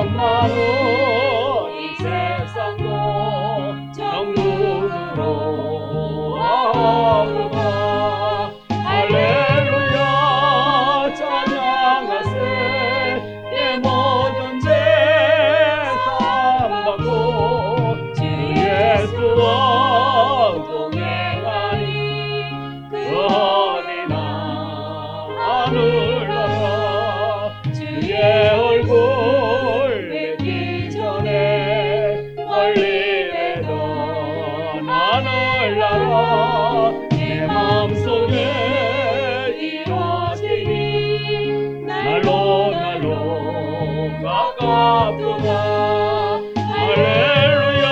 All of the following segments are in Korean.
천만은 이 세상도 천국으로 아우가 할렐루야 찬양하세 내 모든 죄 사함받고 주 예수와 동행하니 그 어디나 하늘나라 주의 얼굴 뵙기 전에 멀리 뵈던 하늘나라 내 마음속에 이루어지니 날로 가깝도다 할렐루야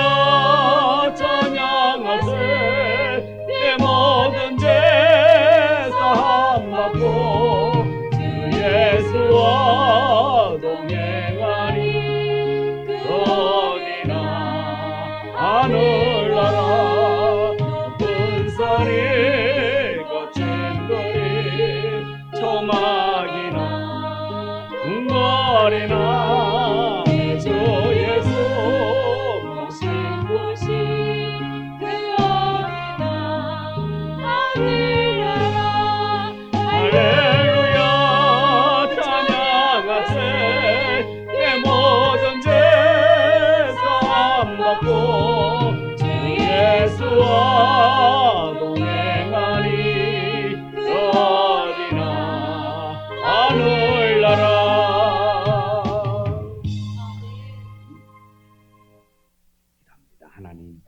찬양하세 내 모든 죄 사함받고 주 예수와 동행하니 그 어디나 하늘나라 높은 산이 거친 거리 초막이나 궁궐이나 주 예수 모신 곳이 그 어디나 하늘나라 할렐루야 찬양하세 내 모든 죄 사함받고 주 예수와 동행하니 그 어디나 하늘나라. 하나님,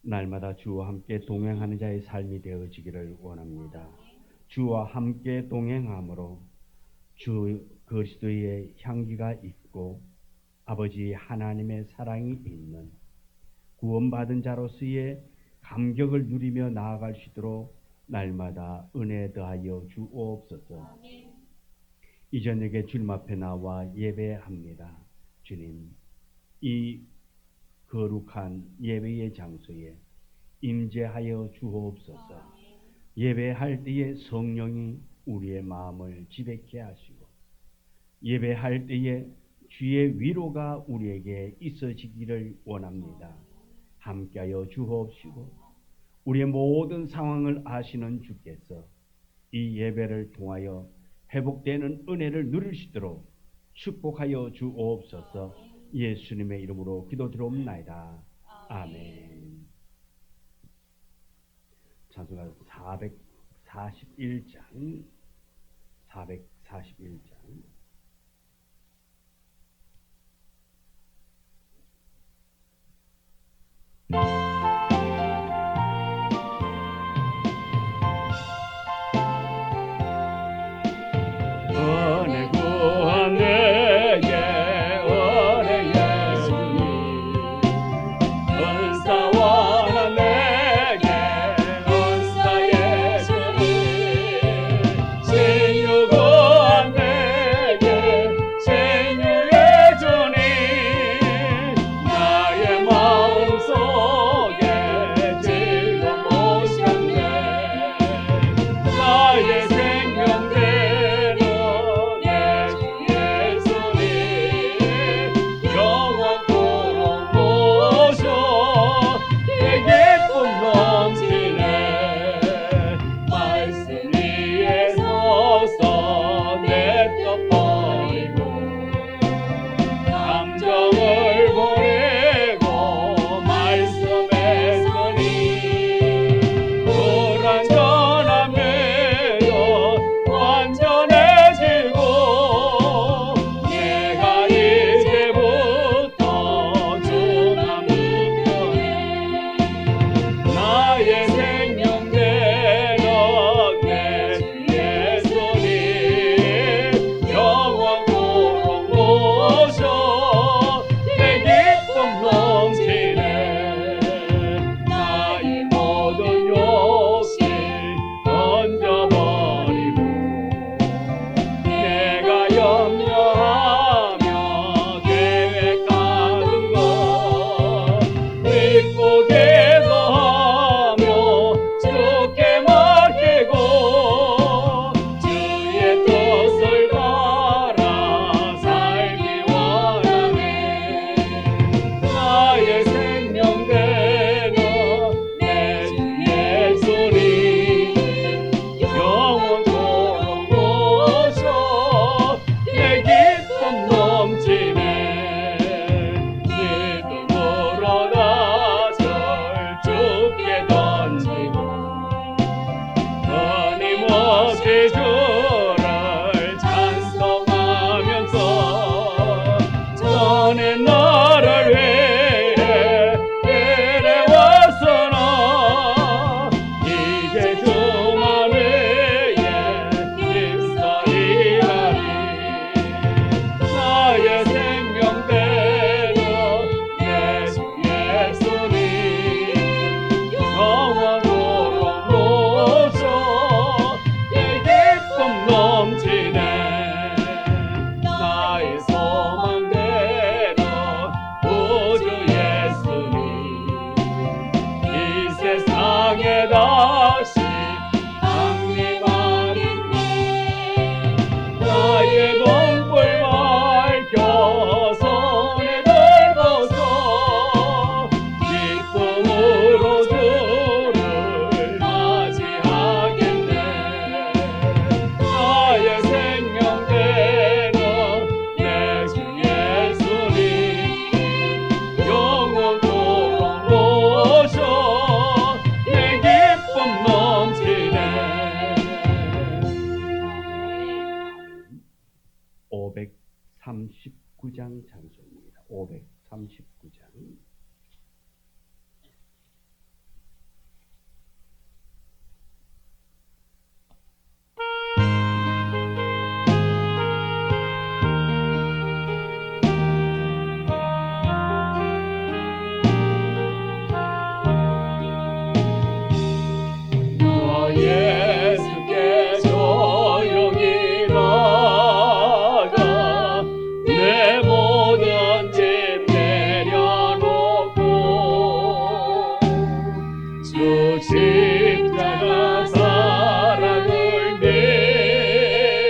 날마다 주와 함께 동행하는 자의 삶이 되어지기를 원합니다. 주와 함께 동행함으로 주 그리스도의 향기가 있고 아버지 하나님의 사랑이 있는 구원받은 자로서의 감격을 누리며 나아갈 수 있도록 날마다 은혜 더하여 주옵소서. 이 저녁에 주님 앞에 나와 예배합니다. 주님, 이 거룩한 예배의 장소에 임재하여 주옵소서. 예배할 때에 성령이 우리의 마음을 지배케 하시고 예배할 때에 주의 위로가 우리에게 있어지기를 원합니다. 함께하여 주옵시고 우리의 모든 상황을 아시는 주께서 이 예배를 통하여 회복되는 은혜를 누릴 수 있도록 축복하여 주옵소서. 예수님의 이름으로 기도드리옵나이다. 아멘. 찬송가 441장 441장 은혜 구한 내게 은혜 예수님 은사 원한 내게 은사 예수님 신유 구한 내게 539장 찬송입니다. 539장. 예수께 조용히 나가 내 모든 짐 내려놓고 주 십자가 사랑을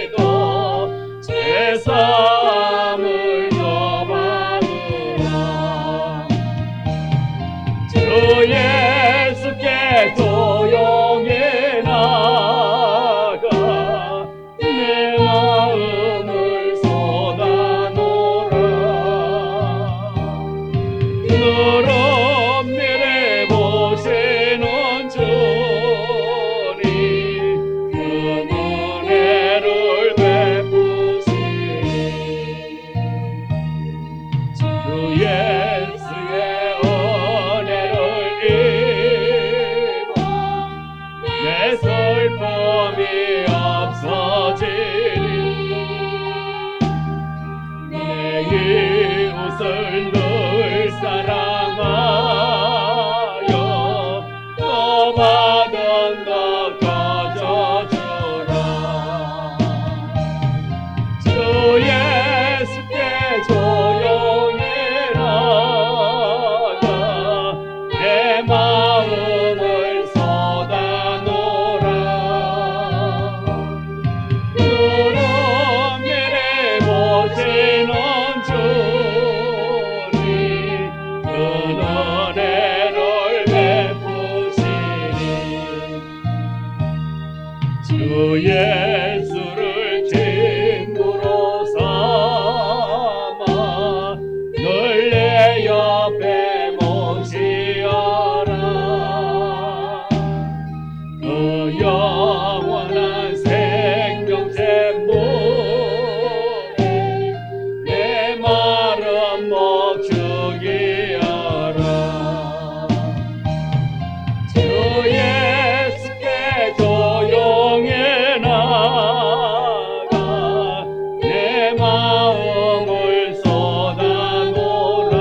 믿어 죄사함을 더 받으라. 주 예수께 조용히 나가 내 마음을 쏟아놓으라. 너를 엄밀히 보시는 주님 그 은혜를 베푸시니 주 예수의 은혜를 입어 내 슬픔이 없어지리. 내 이웃을 늘 사랑하여 또 받은 것 가져주라. 주 예수께 조용히 나가 내 마음을 쏟아놓으라. 너를 엄밀히 보시는 주님 그 은혜를 베푸시니 주 예수를 친구로 삼아 늘 내 옆에 모시어라. 그 영원한 생명샘 물에 내 마른 목 죽이어라. 주 예수께 조용히 나가 내 마음을 쏟아놓으라.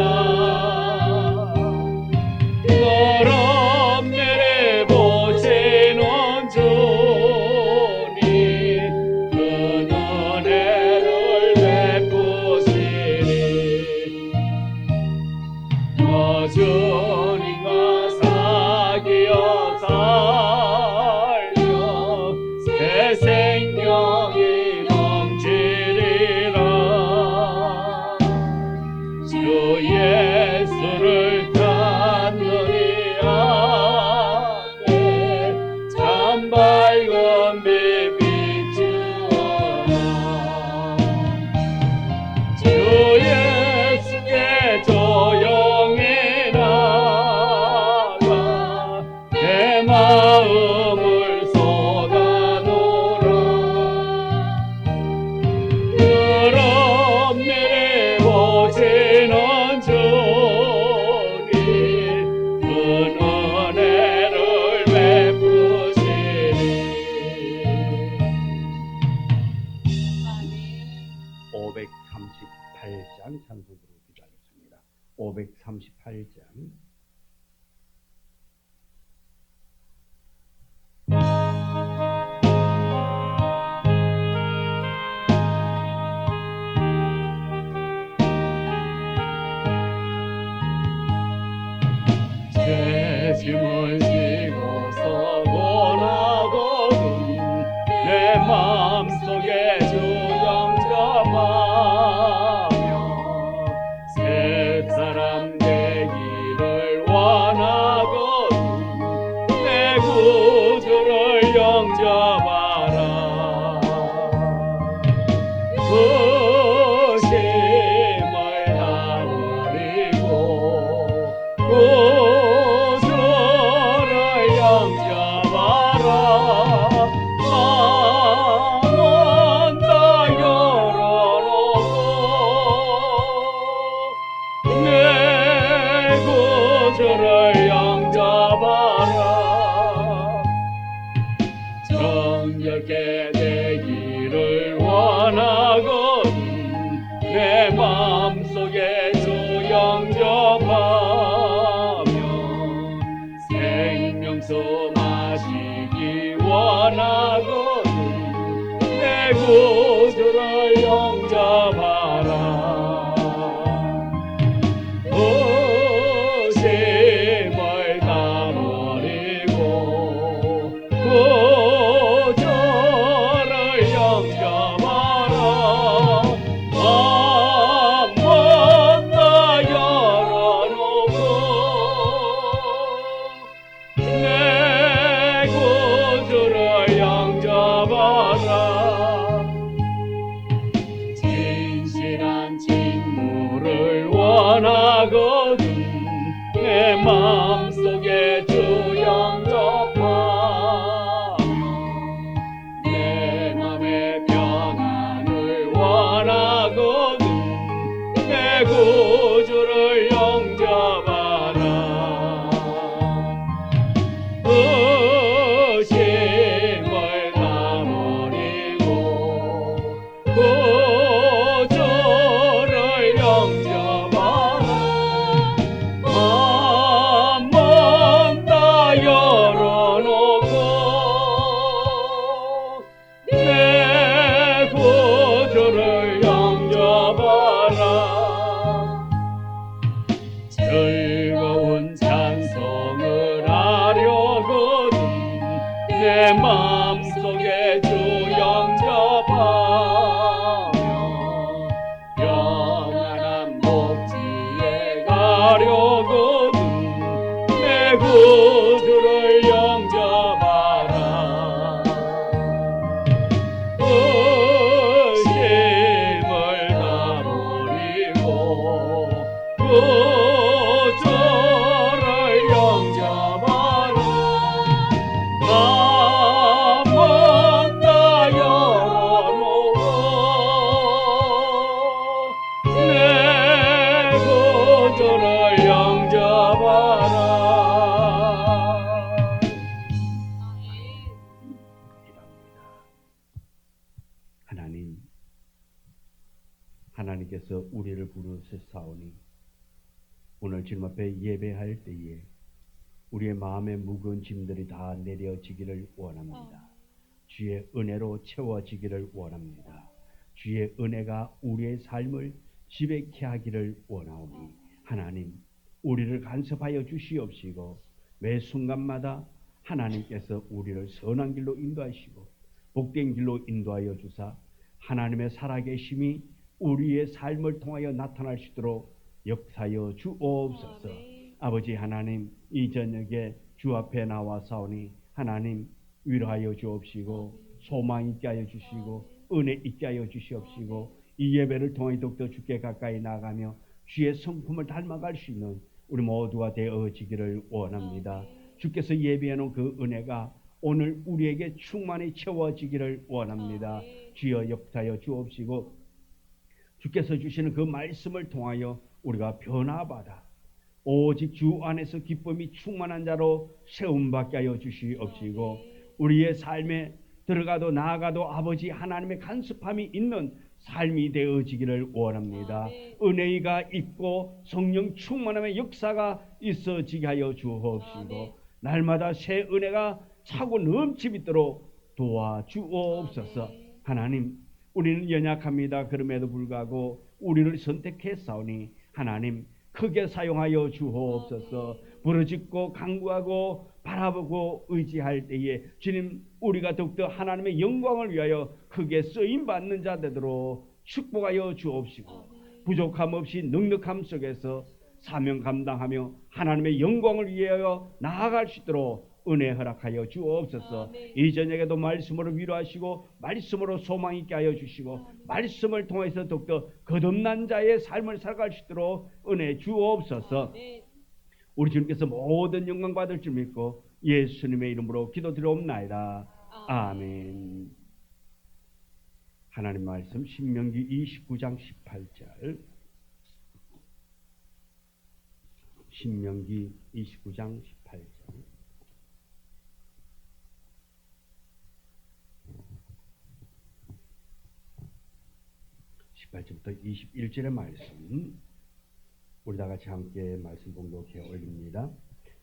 너를 엄밀히 보시는 주님 그 은혜를 베푸시니 주님과 사귀어 살려 새 생명이 넘치리라. 주 예수를 찾는 이 앞에 참 밝은 빛 비추어라. 주 예수께 조용히 나가 내 마음을 쏟아놓으라. 너를 엄밀히 보시는 주님 그 은혜를 베푸시니 538장 찬송으로 기도하겠습니다. 538장. 제 짐을 지고 서곤하거든 내 마음속에 주 영접하며 새 사람 되기를 원하거든 내 구주를 영접하라. 부심을 다 버리고 구주를 영접하라. 마음은 다 열어놓고 정결케 되기를 원하거든 내 마음속에 주 영접하며 생명수 마시기 원하거든 내 구주를 영접하라. 의심을 다 버리고 구주를 영접하라. 한번 다 열어놓고 내 구주를 영접하라. 진실한 직무를 원하거든 내 마음속에 주 영접하며 내 맘의 평안을 원하거든 내 구주를 영접하라. 의심을 다 버리고 구주를 영접하라. 한번 다 열어놓고 내 구주를 영접하라. 즐거운 찬송을 하려거든 내 마음속에 주 영접하며 영원한 복지에 가려거든 내 구주를 영접하라. 의심을 다 버리고 구주를 영접하라. 한번 다 열어놓고 내 구주를 영접하라. 하나님께서 우리를 부르셨사오니 오늘 주님 앞에 예배할 때에 우리의 마음의 무거운 짐들이 다 내려지기를 원합니다. 주의 은혜로 채워지기를 원합니다. 주의 은혜가 우리의 삶을 지배케 하기를 원하오니 하나님 우리를 간섭하여 주시옵시고 매 순간마다 하나님께서 우리를 선한 길로 인도하시고 복된 길로 인도하여 주사 하나님의 살아계심이 우리의 삶을 통하여 나타날 수 있도록 역사하여 주옵소서. 아버지 하나님 이 저녁에 주 앞에 나와사오니 하나님 위로하여 주옵시고 소망 있게 하여 주시고 은혜 있게 하여 주시옵시고 이 예배를 통해 더욱더 주께 가까이 나가며 주의 성품을 닮아갈 수 있는 우리 모두가 되어지기를 원합니다. 주께서 예비해 놓은 그 은혜가 오늘 우리에게 충만히 채워지기를 원합니다. 주여 역사하여 주옵시고 주께서 주시는 그 말씀을 통하여 우리가 변화받아 오직 주 안에서 기쁨이 충만한 자로 세움받게 하여 주시옵시고 우리의 삶에 들어가도 나아가도 아버지 하나님의 간섭함이 있는 삶이 되어지기를 원합니다. 은혜가 있고 성령 충만함의 역사가 있어지게 하여 주옵시고 날마다 새 은혜가 차고 넘치도록 도와주옵소서. 하나님 우리는 연약합니다. 그럼에도 불구하고 우리를 선택했사오니 하나님 크게 사용하여 주옵소서. 부르짖고 간구하고 바라보고 의지할 때에 주님 우리가 더욱더 하나님의 영광을 위하여 크게 쓰임받는 자 되도록 축복하여 주옵시고 부족함 없이 넉넉함 속에서 사명 감당하며 하나님의 영광을 위하여 나아갈 수 있도록 은혜 허락하여 주옵소서. 이 저녁에도 말씀으로 위로하시고 말씀으로 소망 있게 하여 주시고 말씀을 통해서 더욱더 거듭난 자의 삶을 살아갈 수 있도록 은혜 주옵소서. 우리 주님께서 모든 영광 받을 줄 믿고 예수님의 이름으로 기도드리옵나이다. 아멘. 하나님 말씀 신명기 29장 18절 신명기 29장 18절 18절부터 21절의 말씀 우리 다 같이 함께 말씀 봉독해 올립니다.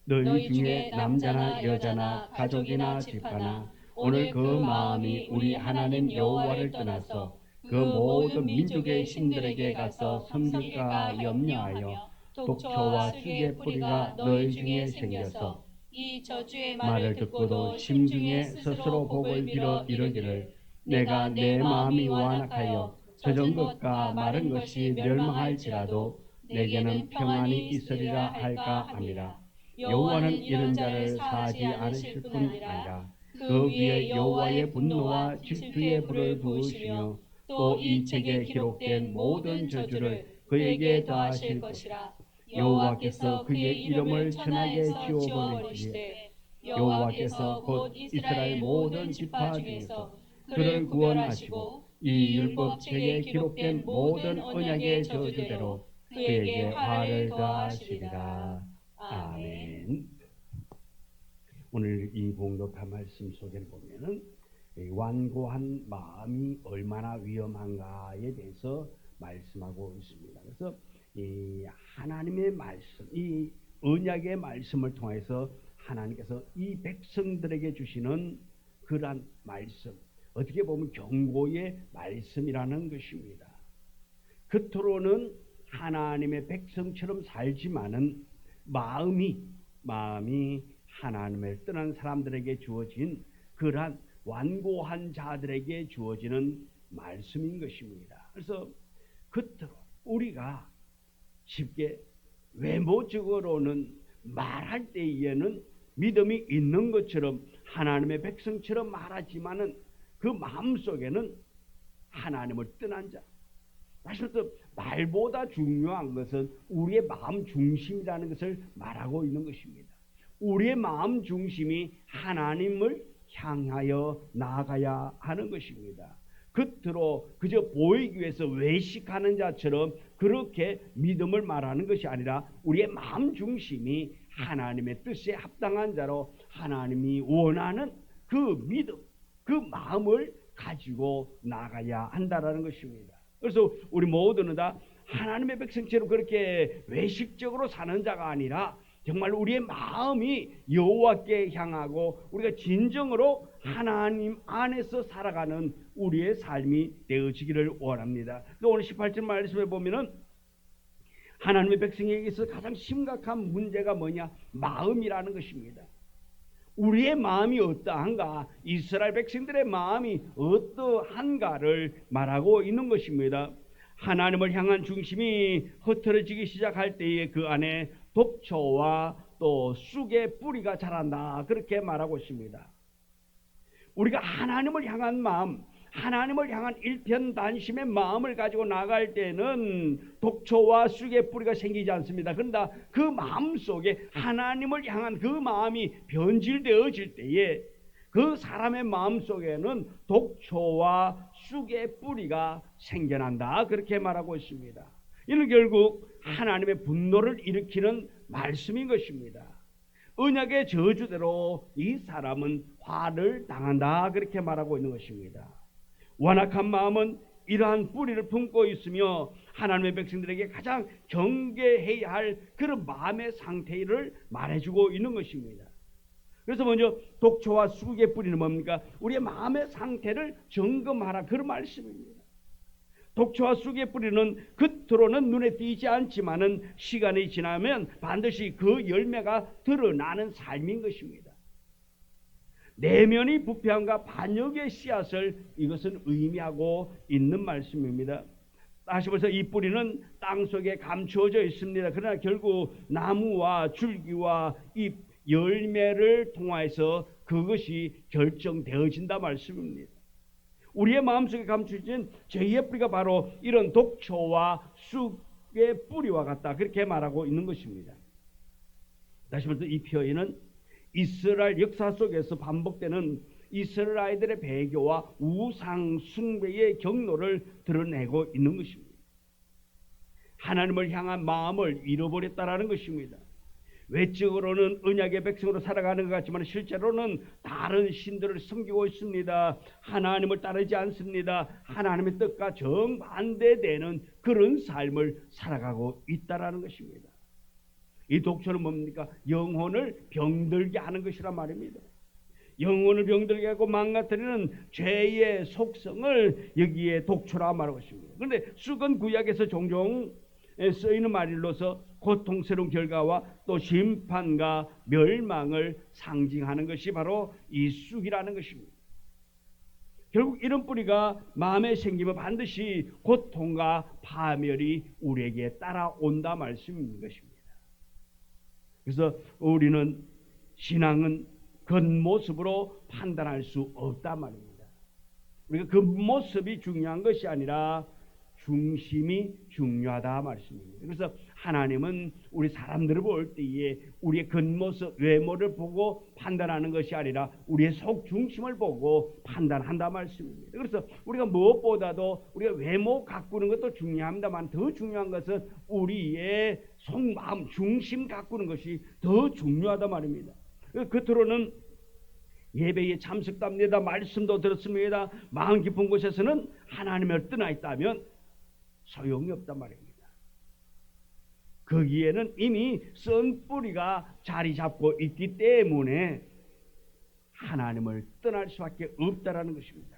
너희 중에 남자나 여자나 가족이나 집하나 오늘 그 마음이 우리 하나님 여호와를 떠나서 그 모든 민족의 신들에게 가서 섬길까 염려하여 독초와 쑥의 뿌리가 너희 중에 생겨서 이 저주의 말을 듣고도 심중에 스스로 복을 빌어 이르기를 내가 내 마음이 완악하여 젖은 것과 마른 것이 멸망할지라도 내게는 평안이 있으리라 할까 함이라. 여호와는 이런 자를 사하지 않으실 뿐 아니라 그 위에 여호와의 분노와 질투의 불을 부으시며 또 이 책에 기록된 모든 저주를 그에게 더하실 것이라. 여호와께서 그의 이름을 천하게 지워버리시되 여호와께서 곧 이스라엘 모든 지파 중에서 그를 구원하시고 이 율법책에 기록된 모든 언약의 저주대로 그에게 화를 더하시리라. 아멘. 오늘 이 봉독한 말씀 속에 보면은 완고한 마음이 얼마나 위험한가에 대해서 말씀하고 있습니다. 그래서 이 하나님의 말씀, 이 언약의 말씀을 통해서 하나님께서 이 백성들에게 주시는 그러한 말씀, 어떻게 보면 경고의 말씀이라는 것입니다. 겉으로는 하나님의 백성처럼 살지만은 마음이 하나님을 떠난 사람들에게 주어진 그러한 완고한 자들에게 주어지는 말씀인 것입니다. 그래서 겉으로 우리가 쉽게 외모적으로는 말할 때에는 믿음이 있는 것처럼 하나님의 백성처럼 말하지만은 그 마음속에는 하나님을 떠난 자. 다시 말해서 말보다 중요한 것은 우리의 마음 중심이라는 것을 말하고 있는 것입니다. 우리의 마음 중심이 하나님을 향하여 나아가야 하는 것입니다. 겉으로 그저 보이기 위해서 외식하는 자처럼 그렇게 믿음을 말하는 것이 아니라 우리의 마음 중심이 하나님의 뜻에 합당한 자로 하나님이 원하는 그 믿음, 그 마음을 가지고 나가야 한다라는 것입니다. 그래서 우리 모두는 다 하나님의 백성처럼 그렇게 외식적으로 사는 자가 아니라 정말 우리의 마음이 여호와께 향하고 우리가 진정으로 하나님 안에서 살아가는 우리의 삶이 되어지기를 원합니다. 오늘 18절 말씀에 보면은 하나님의 백성에게 있어 가장 심각한 문제가 뭐냐? 마음이라는 것입니다. 우리의 마음이 어떠한가? 이스라엘 백성들의 마음이 어떠한가를 말하고 있는 것입니다. 하나님을 향한 중심이 흐트러지기 시작할 때에 그 안에 독초와 또 쑥의 뿌리가 자란다, 그렇게 말하고 있습니다. 우리가 하나님을 향한 마음, 하나님을 향한 일편단심의 마음을 가지고 나갈 때는 독초와 쑥의 뿌리가 생기지 않습니다. 그런데 그 마음 속에 하나님을 향한 그 마음이 변질되어질 때에 그 사람의 마음 속에는 독초와 쑥의 뿌리가 생겨난다, 그렇게 말하고 있습니다. 이는 결국 하나님의 분노를 일으키는 말씀인 것입니다. 언약의 저주대로 이 사람은 화를 당한다, 그렇게 말하고 있는 것입니다. 완악한 마음은 이러한 뿌리를 품고 있으며 하나님의 백성들에게 가장 경계해야 할 그런 마음의 상태를 말해주고 있는 것입니다. 그래서 먼저 독초와 쑥의 뿌리는 뭡니까? 우리의 마음의 상태를 점검하라, 그런 말씀입니다. 독초와 쑥의 뿌리는 겉으로는 눈에 띄지 않지만은 시간이 지나면 반드시 그 열매가 드러나는 삶인 것입니다. 내면이 부패함과 반역의 씨앗을 이것은 의미하고 있는 말씀입니다. 다시 말해서 이 뿌리는 땅 속에 감추어져 있습니다. 그러나 결국 나무와 줄기와 잎, 열매를 통해서 그것이 결정되어진다 말씀입니다. 우리의 마음속에 감추어진 죄의 뿌리가 바로 이런 독초와 쑥의 뿌리와 같다, 그렇게 말하고 있는 것입니다. 다시 말해서 이 표현은 이스라엘 역사 속에서 반복되는 이스라엘 아이들의 배교와 우상 숭배의 경로를 드러내고 있는 것입니다. 하나님을 향한 마음을 잃어버렸다라는 것입니다. 외적으로는 언약의 백성으로 살아가는 것 같지만 실제로는 다른 신들을 섬기고 있습니다. 하나님을 따르지 않습니다. 하나님의 뜻과 정반대되는 그런 삶을 살아가고 있다라는 것입니다. 이 독초는 뭡니까? 영혼을 병들게 하는 것이란 말입니다. 영혼을 병들게 하고 망가뜨리는 죄의 속성을 여기에 독초라 말하고 있습니다. 그런데 쑥은 구약에서 종종 쓰이는 말로서 고통스러운 결과와 또 심판과 멸망을 상징하는 것이 바로 이 쑥이라는 것입니다. 결국 이런 뿌리가 마음에 생기면 반드시 고통과 파멸이 우리에게 따라온다 말씀인 것입니다. 그래서 우리는 신앙은 겉모습으로 판단할 수 없단 말입니다. 우리가 겉모습이 중요한 것이 아니라 중심이 중요하다 말씀입니다. 그래서 하나님은 우리 사람들을 볼 때에 우리의 겉모습, 외모를 보고 판단하는 것이 아니라 우리의 속 중심을 보고 판단한다 말씀입니다. 그래서 우리가 무엇보다도 우리가 외모 가꾸는 것도 중요합니다만 더 중요한 것은 우리의 속마음 중심 가꾸는 것이 더 중요하다 말입니다. 겉으로는 예배에 참석도 합니다. 말씀도 들었습니다. 마음 깊은 곳에서는 하나님을 떠나 있다면 소용이 없단 말입니다. 거기에는 이미 썬 뿌리가 자리 잡고 있기 때문에 하나님을 떠날 수밖에 없다라는 것입니다.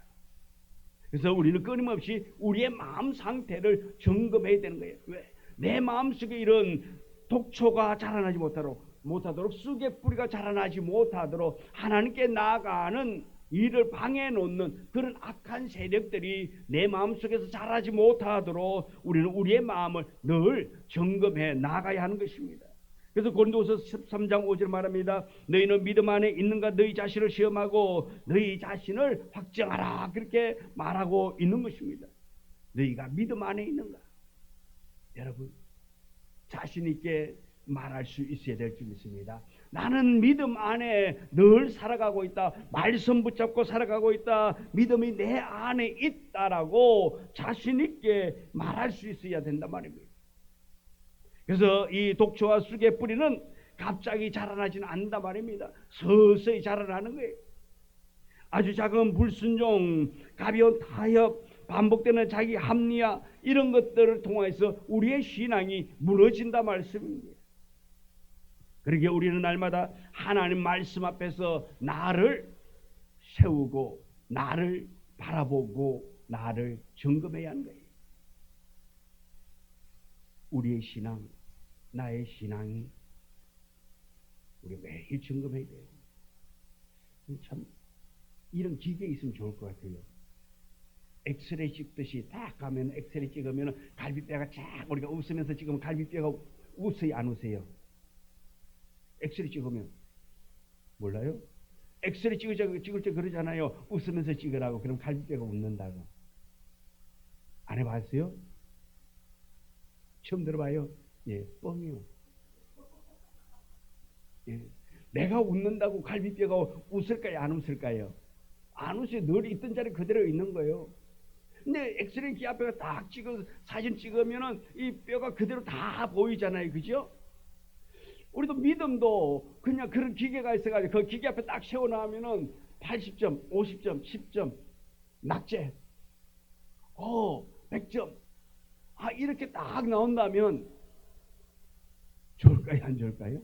그래서 우리는 끊임없이 우리의 마음 상태를 점검해야 되는 거예요. 왜? 내 마음속에 이런 독초가 자라나지 못하도록 쑥의 뿌리가 자라나지 못하도록 하나님께 나아가는 이를 방해해 놓는 그런 악한 세력들이 내 마음속에서 자라지 못하도록 우리는 우리의 마음을 늘 점검해 나가야 하는 것입니다. 그래서 고린도후서 13장 5절 말합니다. 너희는 믿음 안에 있는가 너희 자신을 시험하고 너희 자신을 확정하라 그렇게 말하고 있는 것입니다. 너희가 믿음 안에 있는가? 여러분 자신 있게 말할 수 있어야 될 줄 믿습니다. 나는 믿음 안에 늘 살아가고 있다. 말씀 붙잡고 살아가고 있다. 믿음이 내 안에 있다라고 자신 있게 말할 수 있어야 된단 말입니다. 그래서 이 독초와 쑥의 뿌리는 갑자기 자라나지는 않는단 말입니다. 서서히 자라나는 거예요. 아주 작은 불순종, 가벼운 타협, 반복되는 자기 합리화 이런 것들을 통해서 우리의 신앙이 무너진다 말씀입니다. 그러기에 우리는 날마다 하나님 말씀 앞에서 나를 세우고 나를 바라보고 나를 점검해야 하는 거예요. 우리의 신앙, 나의 신앙이 우리 매일 점검해야 돼요. 참 이런 기계 있으면 좋을 것 같아요. 엑스레이 찍듯이 딱 가면 엑스레이 찍으면 갈비뼈가 쫙 우리가 웃으면서 찍으면 갈비뼈가 웃어요 안 웃어요? 엑스레이 찍으면 몰라요? 엑스레이 찍을 때 그러잖아요. 웃으면서 찍으라고. 그럼 갈비뼈가 웃는다고. 안 해봤어요? 처음 들어봐요? 예, 뻥이요. 예, 내가 웃는다고 갈비뼈가 웃을까요? 안 웃을까요? 안 웃어요. 늘 있던 자리 그대로 있는 거예요. 근데 엑스레이 기 앞에가 딱 찍어 사진 찍으면은 이 뼈가 그대로 다 보이잖아요. 그죠? 우리도 믿음도 그냥 그런 기계가 있어가지고 그 기계 앞에 딱 세워놓으면은 80점, 50점, 10점, 낙제, 100점. 이렇게 딱 나온다면 좋을까요? 안 좋을까요?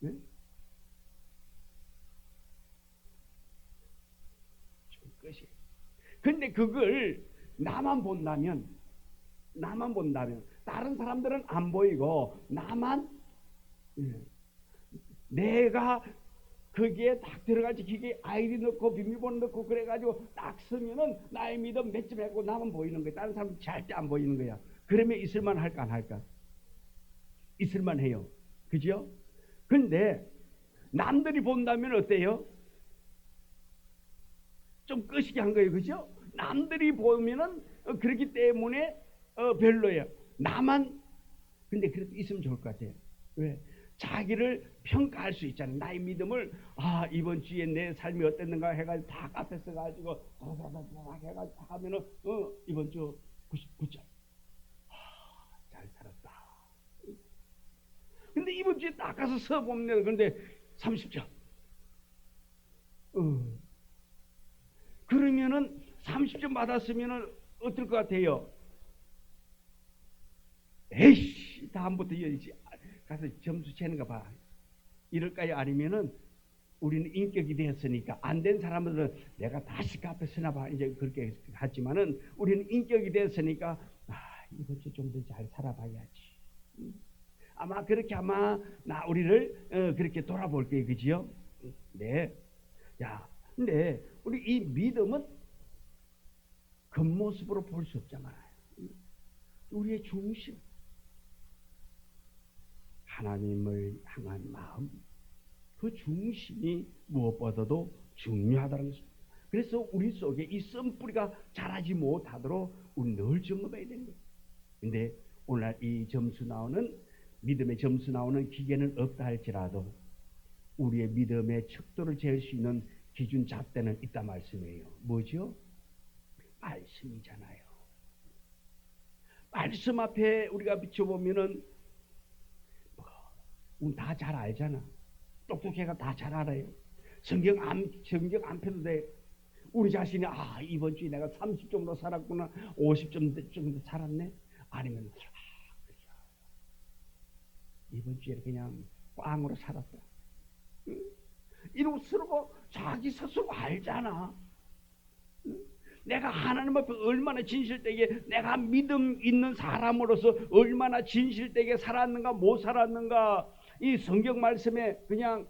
네? 좋을 것이에요. 근데 그걸 나만 본다면 다른 사람들은 안 보이고 나만 내가 거기에 딱 들어가지 기계에 아이디 넣고 비밀번호 넣고 그래가지고 딱 쓰면은 나의 믿음 몇 점 했고 나만 보이는 거야. 다른 사람은 절대 안 보이는 거야. 그러면 있을만 할까 안 할까? 있을만 해요. 그죠? 근데 남들이 본다면 어때요? 좀 끄시게 한 거예요. 그죠? 남들이 보면은 그렇기 때문에 별로예요. 나만 근데 그래도 있으면 좋을 것 같아요. 왜? 자기를 평가할 수 있잖아요. 나의 믿음을 이번 주에 내 삶이 어땠는가 해가지고 다 앞에 써가지고 해가지고 하면은 이번 주 99점 잘 살았다. 근데 이번 주에 딱 가서 써보면 그런데 30점. 그러면은 30점 받았으면은 어떨 것 같아요? 에이씨, 다음부터 가서 점수 재는 거 봐. 이럴까요? 아니면은 우리는 인격이 되었으니까 안 된 사람들은 내가 다시 그 앞에 서나 봐. 이제 그렇게 하지만은 우리는 인격이 되었으니까 이번 주 좀 더 잘 살아봐야지. 아마 그렇게 우리를 그렇게 돌아볼 거예요. 그지요? 네. 야, 근데 우리 이 믿음은 겉모습으로 볼 수 없잖아요. 우리의 중심, 하나님을 향한 마음, 그 중심이 무엇보다도 중요하다는 것입니다. 그래서 우리 속에 이 썬뿌리가 자라지 못하도록 우리 늘 점검해야 되는 거예요. 근데 오늘 이 믿음의 점수 나오는 기계는 없다 할지라도 우리의 믿음의 척도를 재을 수 있는 기준 잣대는 있다 말씀이에요. 뭐죠? 말씀이잖아요. 말씀 앞에 우리가 비춰보면은 다 잘 알잖아. 똑똑해가 다 잘 알아요. 성경 안 펴도 돼. 우리 자신이 이번 주에 내가 30 정도 살았구나, 50점 정도 살았네. 아니면 그래. 이번 주에 그냥 꽝으로 살았다. 이러고 서로 자기 스스로 알잖아. 내가 하나님 앞에 얼마나 진실되게, 내가 믿음 있는 사람으로서 얼마나 진실되게 살았는가 못 살았는가, 이 성경 말씀에 그냥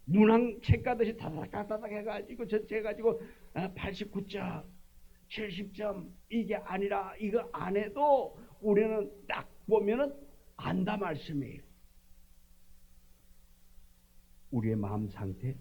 문항책 가듯이 다닥다닥 해가지고 전체해가지고 89점 70점 이게 아니라, 이거 안 해도 우리는 딱 보면은 안다 말씀이에요. 우리의 마음 상태,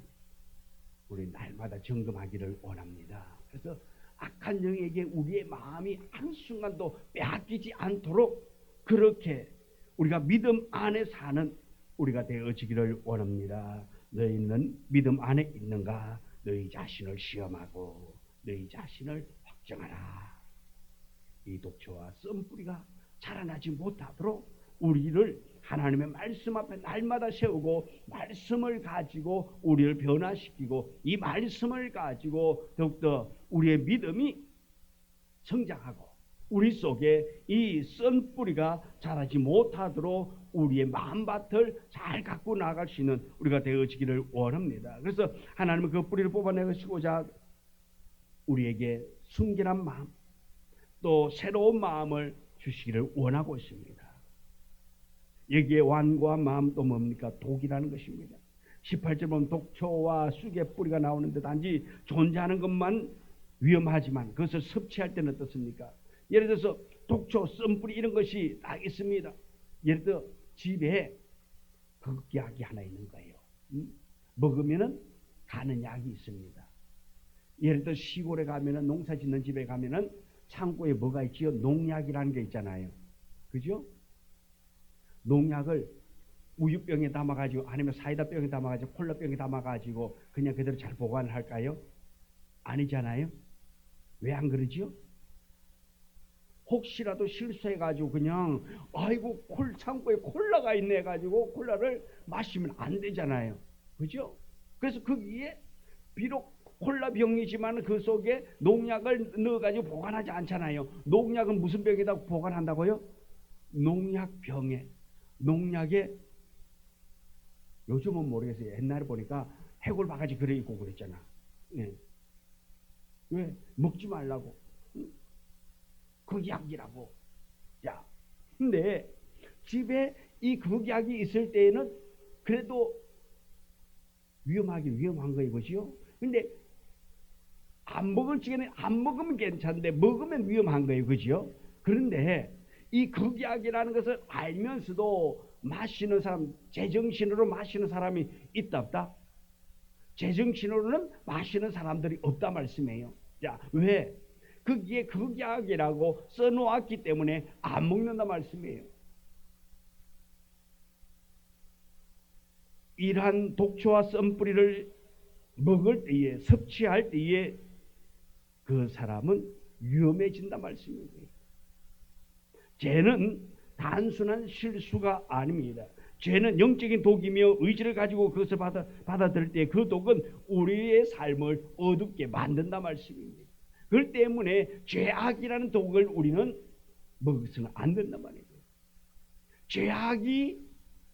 우리 날마다 점검하기를 원합니다. 그래서 악한 영에게 우리의 마음이 한순간도 빼앗기지 않도록 그렇게 우리가 믿음 안에 사는 우리가 되어지기를 원합니다. 너희는 믿음 안에 있는가? 너희 자신을 시험하고 너희 자신을 확정하라. 이 독초와 썬뿌리가 자라나지 못하도록 우리를 하나님의 말씀 앞에 날마다 세우고 말씀을 가지고 우리를 변화시키고 이 말씀을 가지고 더욱더 우리의 믿음이 성장하고 우리 속에 이 썬뿌리가 자라지 못하도록 우리의 마음밭을 잘 갖고 나갈 수 있는 우리가 되어지기를 원합니다. 그래서 하나님은 그 뿌리를 뽑아내시고자 우리에게 순결한 마음, 또 새로운 마음을 주시기를 원하고 있습니다. 여기에 완고한 마음 또 뭡니까? 독이라는 것입니다. 18절 보면 독초와 쑥의 뿌리가 나오는데 단지 존재하는 것만 위험하지만 그것을 섭취할 때는 어떻습니까? 예를 들어서 독초, 썬뿌리 이런 것이 다 있습니다. 예를 들어 집에 극약이 하나 있는 거예요. 먹으면은 가는 약이 있습니다. 예를 들어 시골에 가면은, 농사 짓는 집에 가면은 창고에 뭐가 있지요? 농약이라는 게 있잖아요. 그죠? 농약을 우유병에 담아가지고 아니면 사이다병에 담아가지고 콜라병에 담아가지고 그냥 그대로 잘 보관을 할까요? 아니잖아요. 왜 안 그러지요? 혹시라도 실수해가지고 그냥 아이고 창고에 콜라가 있네 해가지고 콜라를 마시면 안 되잖아요. 그죠? 그래서 거기에 비록 콜라병이지만 그 속에 농약을 넣어가지고 보관하지 않잖아요. 농약은 무슨 병에다 보관한다고요? 농약병에, 농약에, 요즘은 모르겠어요. 옛날에 보니까 해골 바가지 그래 있고 그랬잖아. 네. 왜? 먹지 말라고. 극약이라고. 자, 근데 집에 이 극약이 있을 때에는 그래도 위험한 거예요. 그죠? 근데 안 먹을 적에는 안 먹으면 괜찮은데 먹으면 위험한 거예요. 그죠? 그런데 이 극약이라는 것을 알면서도 마시는 사람, 제정신으로 마시는 사람이 있다 없다? 제정신으로는 마시는 사람들이 없다 말씀이에요. 자, 왜? 거기에 극약이라고 써놓았기 때문에 안 먹는다 말씀이에요. 이러한 독초와 썬뿌리를 먹을 때에, 섭취할 때에 그 사람은 위험해진다 말씀이에요. 쟤는 단순한 실수가 아닙니다. 죄는 영적인 독이며 의지를 가지고 그것을 받아들일 때 그 독은 우리의 삶을 어둡게 만든다 말씀입니다. 그렇기 때문에 죄악이라는 독을 우리는 먹어서는 안 된단 말이에요. 죄악이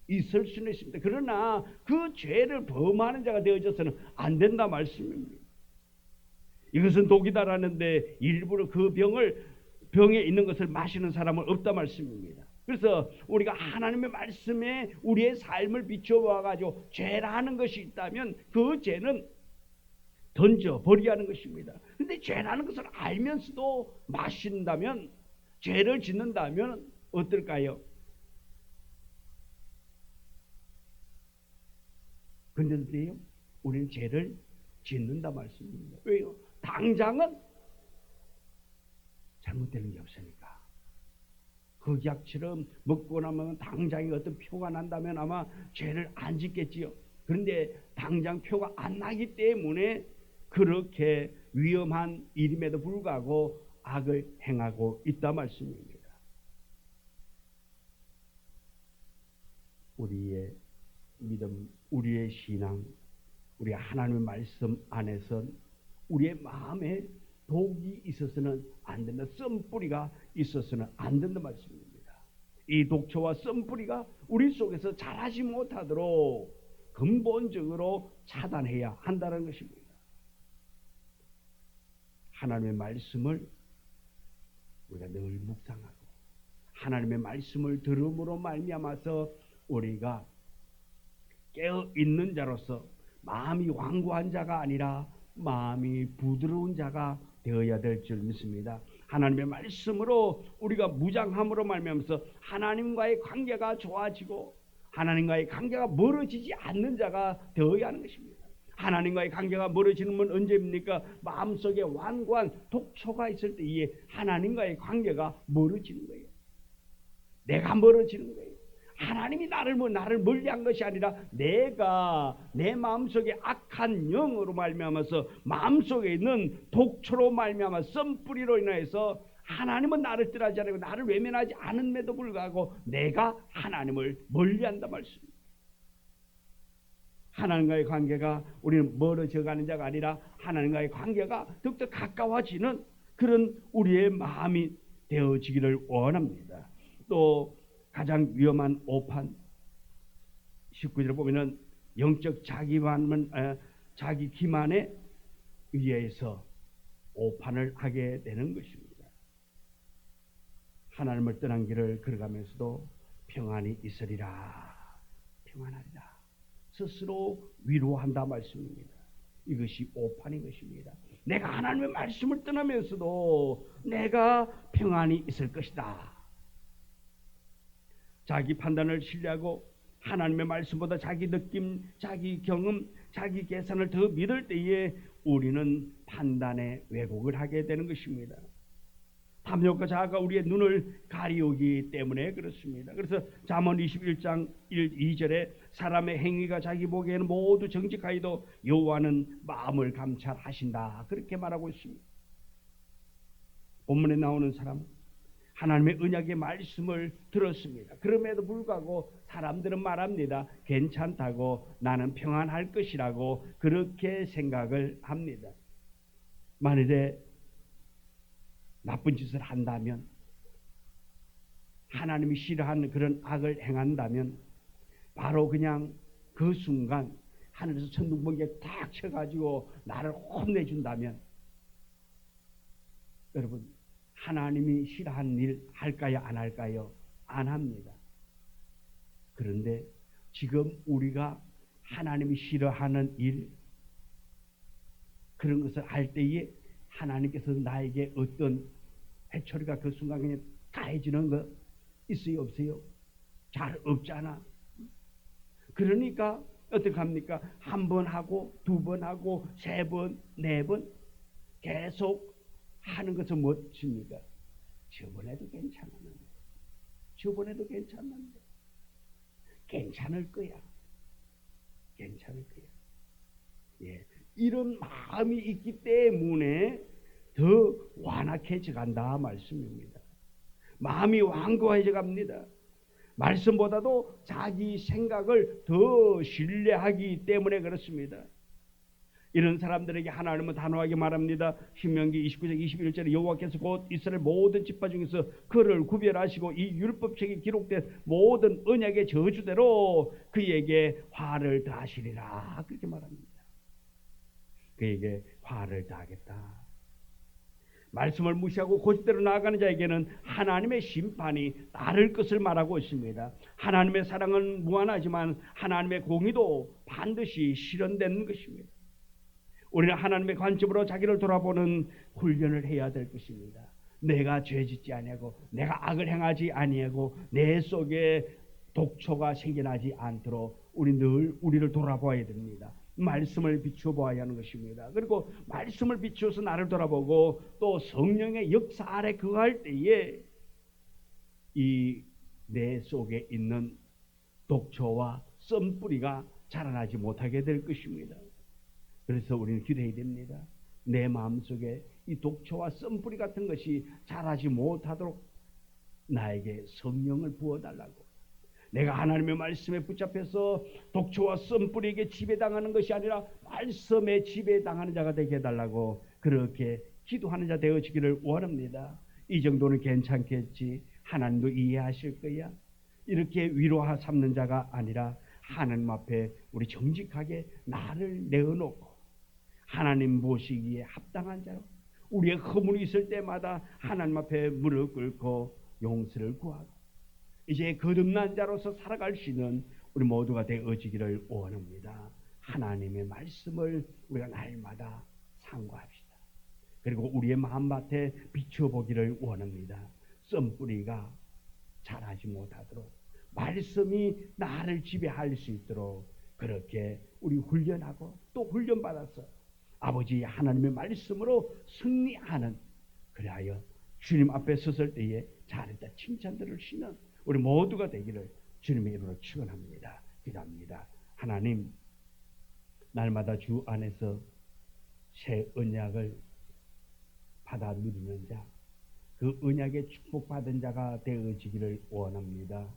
있을 수는 있습니다. 그러나 그 죄를 범하는 자가 되어져서는 안 된다 말씀입니다. 이것은 독이다라는데 일부러 그 병에 있는 것을 마시는 사람은 없다 말씀입니다. 그래서 우리가 하나님의 말씀에 우리의 삶을 비춰봐 가지고 죄라는 것이 있다면 그 죄는 던져 버려야 하는 것입니다. 그런데 죄라는 것을 알면서도 마신다면, 죄를 짓는다면 어떨까요? 그런데요, 우리는 죄를 짓는다 말씀입니다. 왜요? 당장은 잘못되는 게 없으니까. 흑약처럼 먹고 나면 당장에 어떤 표가 난다면 아마 죄를 안 짓겠지요. 그런데 당장 표가 안 나기 때문에 그렇게 위험한 일임에도 불구하고 악을 행하고 있다 말씀입니다. 우리의 믿음, 우리의 신앙, 우리 하나님의 말씀 안에선 우리의 마음에 독이 있어서는 안 된다. 썸뿌리가 있어서는 안 된다 말씀입니다. 이 독초와 썸뿌리가 우리 속에서 자라지 못하도록 근본적으로 차단해야 한다는 것입니다. 하나님의 말씀을 우리가 늘 묵상하고 하나님의 말씀을 들음으로 말미암아서 우리가 깨어있는 자로서 마음이 완고한 자가 아니라 마음이 부드러운 자가 되어야 될 줄 믿습니다. 하나님의 말씀으로 우리가 무장함으로 말미암아서 하나님과의 관계가 좋아지고 하나님과의 관계가 멀어지지 않는 자가 되어야 하는 것입니다. 하나님과의 관계가 멀어지는 건 언제입니까? 마음속에 완고한 독초가 있을 때에 하나님과의 관계가 멀어지는 거예요. 내가 멀어지는 거예요. 하나님이 나를 멀리한 것이 아니라 내가 내 마음속에 악한 영으로 말미암아서 마음속에 있는 독초로 말미암아 썸뿌리로 인해서 하나님은 나를 떠나지 않고 나를 외면하지 않음에도 불구하고 내가 하나님을 멀리한다 말씀입니다. 하나님과의 관계가 우리는 멀어져가는 자가 아니라 하나님과의 관계가 더욱더 가까워지는 그런 우리의 마음이 되어지기를 원합니다. 또 가장 위험한 오판 19절에 보면은 영적 자기 기만에 의해서 오판을 하게 되는 것입니다. 하나님을 떠난 길을 걸어가면서도 평안이 있으리라, 평안하리라 스스로 위로한다 말씀입니다. 이것이 오판인 것입니다. 내가 하나님의 말씀을 떠나면서도 내가 평안이 있을 것이다. 자기 판단을 신뢰하고 하나님의 말씀보다 자기 느낌, 자기 경험, 자기 계산을 더 믿을 때에 우리는 판단의 왜곡을 하게 되는 것입니다. 탐욕과 자아가 우리의 눈을 가리우기 때문에 그렇습니다. 그래서 잠언 21장 2절에 사람의 행위가 자기 보기에는 모두 정직하여도 여호와는 마음을 감찰하신다, 그렇게 말하고 있습니다. 본문에 나오는 사람 하나님의 언약의 말씀을 들었습니다. 그럼에도 불구하고 사람들은 말합니다. 괜찮다고, 나는 평안할 것이라고 그렇게 생각을 합니다. 만일에 나쁜 짓을 한다면, 하나님이 싫어하는 그런 악을 행한다면 바로 그냥 그 순간 하늘에서 천둥번개에 탁 쳐가지고 나를 혼내준다면 여러분 하나님이 싫어하는 일 할까요? 안 할까요? 안 합니다. 그런데 지금 우리가 하나님이 싫어하는 일, 그런 것을 할 때에 하나님께서 나에게 어떤 해초리가 그 순간 그냥 가해지는 거 있어요? 없어요? 잘 없잖아. 그러니까 어떻게 합니까? 한 번 하고 두 번 하고 세 번, 네 번 계속 하는 것은 멋집니다. 저번에도 괜찮았는데, 저번에도 괜찮았는데, 괜찮을 거야. 괜찮을 거야. 예, 이런 마음이 있기 때문에 더 완악해져 간다 말씀입니다. 마음이 완고해져 갑니다. 말씀보다도 자기 생각을 더 신뢰하기 때문에 그렇습니다. 이런 사람들에게 하나님은 단호하게 말합니다. 신명기 29장 21절에 여호와께서 곧 이스라엘 모든 지파 중에서 그를 구별하시고 이 율법책에 기록된 모든 언약의 저주대로 그에게 화를 더하시리라. 그렇게 말합니다. 그에게 화를 더하겠다. 말씀을 무시하고 고집대로 나아가는 자에게는 하나님의 심판이 따를 것을 말하고 있습니다. 하나님의 사랑은 무한하지만 하나님의 공의도 반드시 실현되는 것입니다. 우리는 하나님의 관점으로 자기를 돌아보는 훈련을 해야 될 것입니다. 내가 죄짓지 아니하고 내가 악을 행하지 아니하고 내 속에 독초가 생겨나지 않도록 우리 늘 우리를 돌아보아야 됩니다. 말씀을 비추어 보아야 하는 것입니다. 그리고 말씀을 비추어서 나를 돌아보고 또 성령의 역사 아래 거할 때에 이 내 속에 있는 독초와 썬뿌리가 자라나지 못하게 될 것입니다. 그래서 우리는 기도해야 됩니다. 내 마음속에 이 독초와 썬뿌리 같은 것이 자라지 못하도록 나에게 성령을 부어달라고. 내가 하나님의 말씀에 붙잡혀서 독초와 썬뿌리에게 지배당하는 것이 아니라 말씀에 지배당하는 자가 되게 해달라고 그렇게 기도하는 자 되어지기를 원합니다. 이 정도는 괜찮겠지. 하나님도 이해하실 거야. 이렇게 위로하 삼는 자가 아니라 하나님 앞에 우리 정직하게 나를 내어놓고 하나님 보시기에 합당한 자로 우리의 허물이 있을 때마다 하나님 앞에 무릎 꿇고 용서를 구하고 이제 거듭난 자로서 살아갈 수 있는 우리 모두가 되어지기를 원합니다. 하나님의 말씀을 우리가 날마다 상고합시다. 그리고 우리의 마음밭에 비춰보기를 원합니다. 썬뿌리가 자라지 못하도록 말씀이 나를 지배할 수 있도록 그렇게 우리 훈련하고 또 훈련받아서 아버지 하나님의 말씀으로 승리하는 그리하여 주님 앞에 섰을 때에 잘했다 칭찬들을 쉬는 우리 모두가 되기를 주님의 이름으로 축원합니다. 기도합니다. 하나님 날마다 주 안에서 새 언약을 받아 누리는 자, 그 언약의 축복받은 자가 되어지기를 원합니다.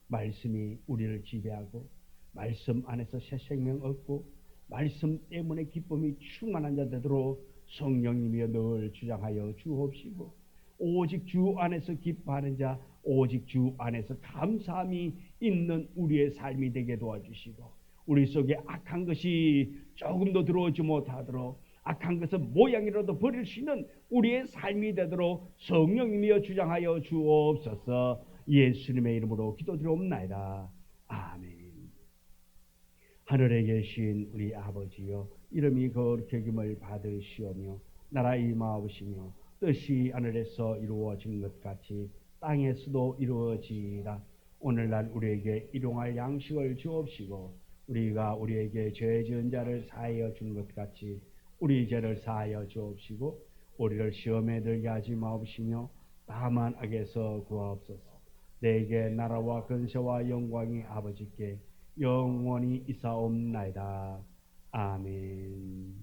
말씀이 우리를 지배하고 말씀 안에서 새 생명 얻고 말씀 때문에 기쁨이 충만한 자 되도록 성령님이여 늘 주장하여 주옵시고 오직 주 안에서 기뻐하는 자 오직 주 안에서 감사함이 있는 우리의 삶이 되게 도와주시고 우리 속에 악한 것이 조금도 들어오지 못하도록 악한 것은 모양이라도 버릴 수 있는 우리의 삶이 되도록 성령님이여 주장하여 주옵소서. 예수님의 이름으로 기도드리옵나이다. 아멘. 하늘에 계신 우리 아버지여 이름이 거룩히 여김을 받으시오며 나라 임하옵시며 뜻이 하늘에서 이루어진 것 같이 땅에서도 이루어지이다. 오늘날 우리에게 일용할 양식을 주옵시고 우리가 우리에게 죄 지은 자를 사하여 준 것 같이 우리 죄를 사하여 주옵시고 우리를 시험에 들게 하지 마옵시며 다만 악에서 구하옵소서. 내게 나라와 근세와 영광이 아버지께 영원히 있사옵나이다. 아멘.